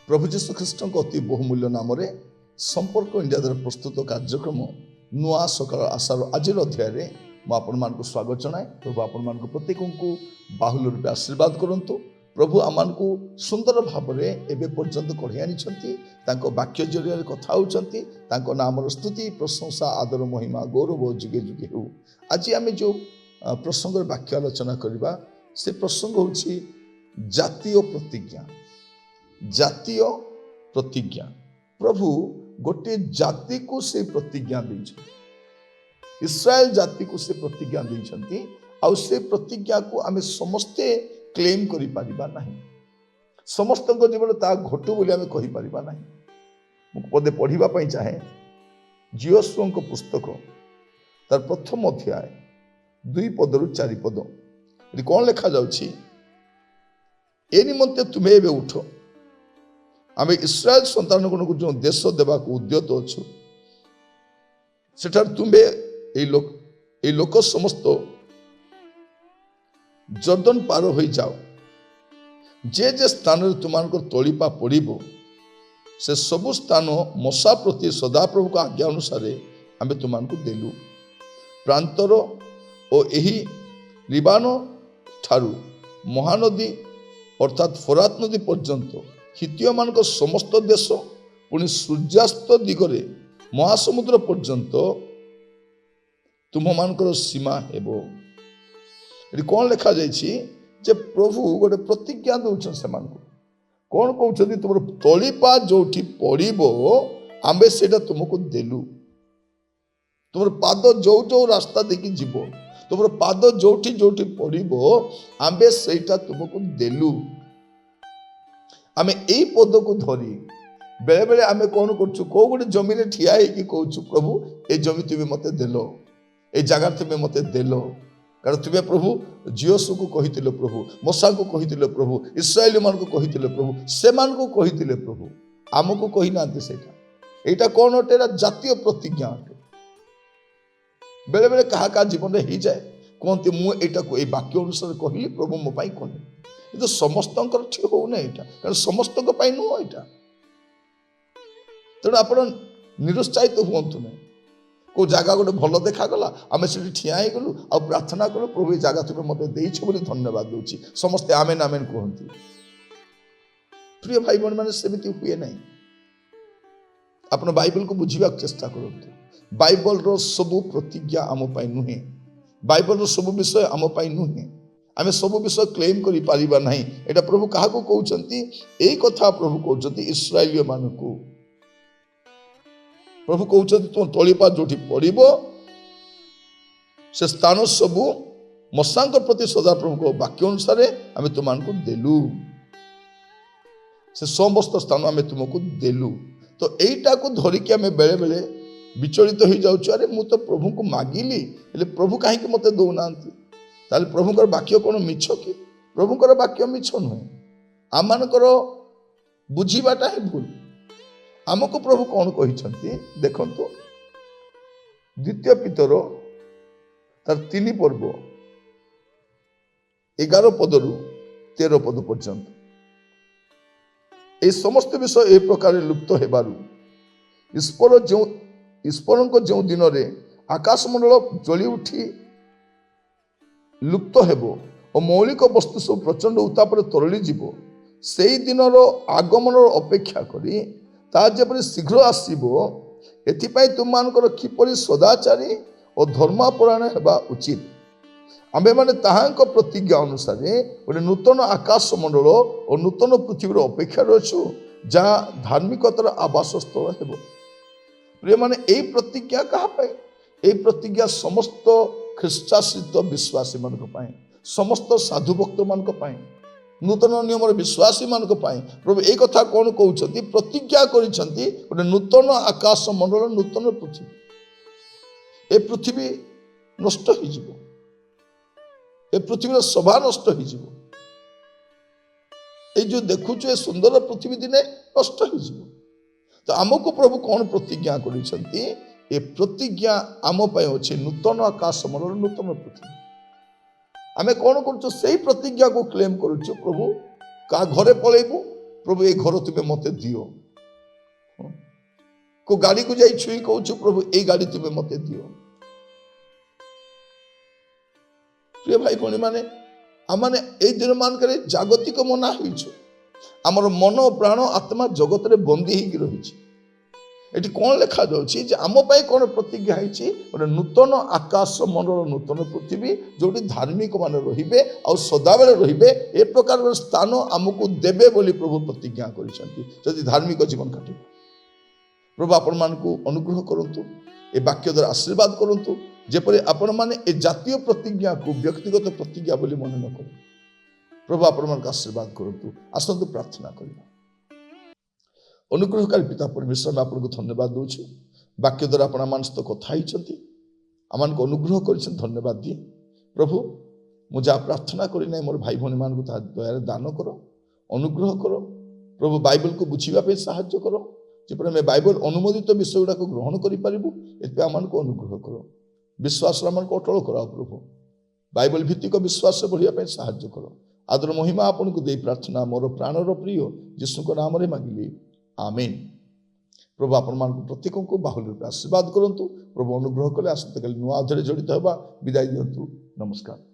प्रभु जीशु ख्रीष्ट अति बहुमूल्य नाम संपर्क इंडिया द्वारा प्रस्तुत कार्यक्रम नुआ सकाल आशार आज अध्याय मुझे स्वागत जनाए। प्रभु आपण प्रत्येक को बाहुल रूपे आशीर्वाद करंतु। प्रभु आम को सुंदर भाव में एवं पर्यंत कढ़ी आनी वाक्य जरिया कथा होती नाम स्तुति प्रशंसा आदर महिमा गौरव जुगे जुगे हो। आज आम जो प्रसंग वाक्य आलोचना करवा से प्रसंग हूँ जातीय प्रतिज्ञा। जातीय प्रतिज्ञा प्रभु गोटे जाति को से प्रतिज्ञा देछन, इस्राएल जाति को से प्रतिज्ञा देछन। आउ से प्रतिज्ञा को आमे समस्ते क्लेम करि परिबा नहीं, समस्त जीवन ता घटू बोली आमे कहि परिबा नहीं। मु पदे पढ़िबा पई चाहे जियोशुआ पुस्तक तार प्रथम अध्याय 2 पदरु 4 पद कौन लिखा जाउछि, ए निमंते तुमे एबे उठो, आमे इस्राएल संतान को जो देश देवा को उद्यत अच्छु सेठार तुम्बे ए लोक समस्त जर्दन पार हो जाओ। जे जे स्थान तुमान तलिपा पड़ो से सबु स्थान मशा प्रति सदाप्रभु को आज्ञा अनुसार आमे तुमान को देलु। प्रांतर और यही लिबानो ठारू महानदी अर्थात फरात नदी पर्यंत हित्य मान समस्त देश पुणी सूर्यास्त दिगरे महासमुद्र पर्यंत तुम मान सीमा हेबो। कौन लिखा जाए प्रभु गोटे प्रतिज्ञा दौन से कौन कहते तुम तलिपा जो पड़ो आंबे से तुमको देलु। तुम पाद जो जो रास्ता देखी जीव तुम पाद जो पड़ो आंबे से तुमको देलु। आमे यही पद को धरी बेले बेले आमे कौन कर गोटे जमी ठिया कहूँ प्रभु ये जमी तुम्हें मत देल, ये जगह तुम्हें मत देल। कारण तुम्हें प्रभु जियोशु को कही प्रभु मशा को कही प्रभु इस्राएल मान को कही प्रभु से मान को कही प्रभु आमको कही ना यहाँ कौन अटे जातीय प्रतिज्ञा अटे। बेले बेले क्या क्या जीवन में हो जाए कहते मुझे वाक्य अनुसार कहली प्रभु मो पाई कहले तो समस्त ठीक होना यहाँ कारण समस्त नुह यहाँ। तेणु आप निरुत्साहित हूँ ना को जगह गोटे भल देखागला आम से ठिया गलु आ प्रार्थना कलु प्रभु ये जगह तुम्हें मत देछ बोली धन्यवाद दूची समस्ते आमेन आमेन कहती। प्रिय भाई बहन मैंने सेमती हुए ना। आप बाइबल को बुझा चेष्टा करूँ। बाइबल रो सबू प्रतिज्ञा आम पाई नुहे, बाइबल रो सबू विषय आम पाई नुहे। आमे सब विषय क्लेम करि पारिबा नहीं। एटा प्रभु कहा को कहउचंती एई कथा प्रभु कहउचंती इस्राएलिय मानकु। प्रभु कहउचंती तुम तलिपा जोठी पड़िबो से स्थान सबु मशांक प्रति सदा प्रभु को वाक्य अनुसार आमे तुमको देलु, से समस्त स्थान आमे तुमको देलु। तो एईटा को धरिकी आमे बेले बेले विचलित हो जाउछु, अरे मु तो प्रभु को मागिली हेले प्रभु काहे के मते दउनांती। ताले प्रभुकर वाक्य कौन मिछ कि? प्रभुकर वाक्य मिछ नुहे, आम मानकर बुझीबाटा ही भूल। आमको प्रभु कौन कही देखंतु द्वितीय पितर तार 3 पर्व 11 पदरु 13 पद पर्यंत ए समस्त विषय ए प्रकार लुप्त हेबारु ईश्वर जो दिन में आकाशमंडल जली उठी लुप्त हेबो और मौलिक वस्तु सब प्रचंड उत्तापर तरली जीव से दिनर आगमन अपेक्षा करी ता जेपरि शीघ्र आसीबो एथिपाई तुम मानकर किपरि सदाचारी और धर्मापरायण हेबा उचित। आमे माने ताहांको प्रतिज्ञा अनुसार गोटे नूतन आकाश मंडल और नूतन पृथ्वी अपेक्षा अच्छु जहाँ धार्मिकतार आवास स्थल हेब। प्रिय माने यही प्रतिज्ञा क्या प्रतिज्ञा समस्त ख्रीष्टाश्रित विश्वासी मान समस्त साधु भक्त मान नूतन नियम विश्वासी मान प्रभु एक कथा कौन कहते प्रतिज्ञा करिसेंती गोटे नूतन आकाश मंडल नूतन पृथ्वी। ए पृथ्वी नष्ट हो जिवो, ए पृथ्वी शोभा नष्ट हो जिवो, ए जो देखुଛୁ ए सुंदर पृथ्वी दिने नष्ट हो जिवो। तो आमको प्रभु कौन प्रतिज्ञा करिसेंती ए प्रतिज्ञा आम पाई अच्छे नूतन आकाश मंडल नूतन पृथ्वी। आमे कौन करूँ से प्रतिज्ञा को क्लेम करूँ प्रभु क्या घरे पलैबू प्रभु ये घर तुम्हें मत दियो, को गाड़ी को जाई छुई कहूँ प्रभु ये गाड़ी तुम्हें मत दियो। प्रिय भाई भौणी माने आमाने ए दिन मान करे जागतिक मना होइछु आमर मन प्राण आत्मा जगत रे बंदी होगी रही। एटी कौन लिखा जाउछि जे आम पाई कौन प्रतिज्ञा होइछि गोटे नूतन आकाश मंडल नूतन पृथ्वी जोटी धार्मिक मान रहिबे और सदाबेले रहिबे ए प्रकार स्थान आमको देबे बोली प्रभु प्रतिज्ञा करिसेंती। जदि धार्मिक जीवन काटिबे प्रभु आपण मानकु अनुग्रह करंतु, ए वाक्य द्वारा आशीर्वाद करंतु जेपरि आपण माने ए जातीय प्रतिज्ञा को व्यक्तिगत प्रतिज्ञा बोली मन न करू। प्रभु आपण मानक आशीर्वाद करंतु। आसंतु प्रार्थना करिबा। अनुग्रहकारी पिता परमेश्वर मैं आपको धन्यवाद दूँ वाक्य द्वारा आपण मान सहित कथा होती आम अनुग्रह कर धन्यवाद दिए प्रभु। मुझे प्रार्थना करना मोर भाई भौणी मान दया दान कर अनुग्रह कर प्रभु। बाइबल को बुझापी साहाय्य कर जपर आम बाइबल अनुमोदित विषय गुड़ाक ग्रहण करूँ एत आम को अनुग्रह कर विश्वास आम अटल कर प्रभु। बाइबल भित्तिक विश्वास बढ़िया साहाय्य कर आदर महिमा आपन को दे प्रार्थना मोर प्राणर प्रिय जीशु नाम मांगिली आमीन। प्रभु आपण मान प्रत्येक को बाहुल रूप आशीर्वाद करंतु। प्रभु अनुग्रह कले आसंता काली नुआ अध्याय जड़ित होगा विदाय दियंतु। नमस्कार।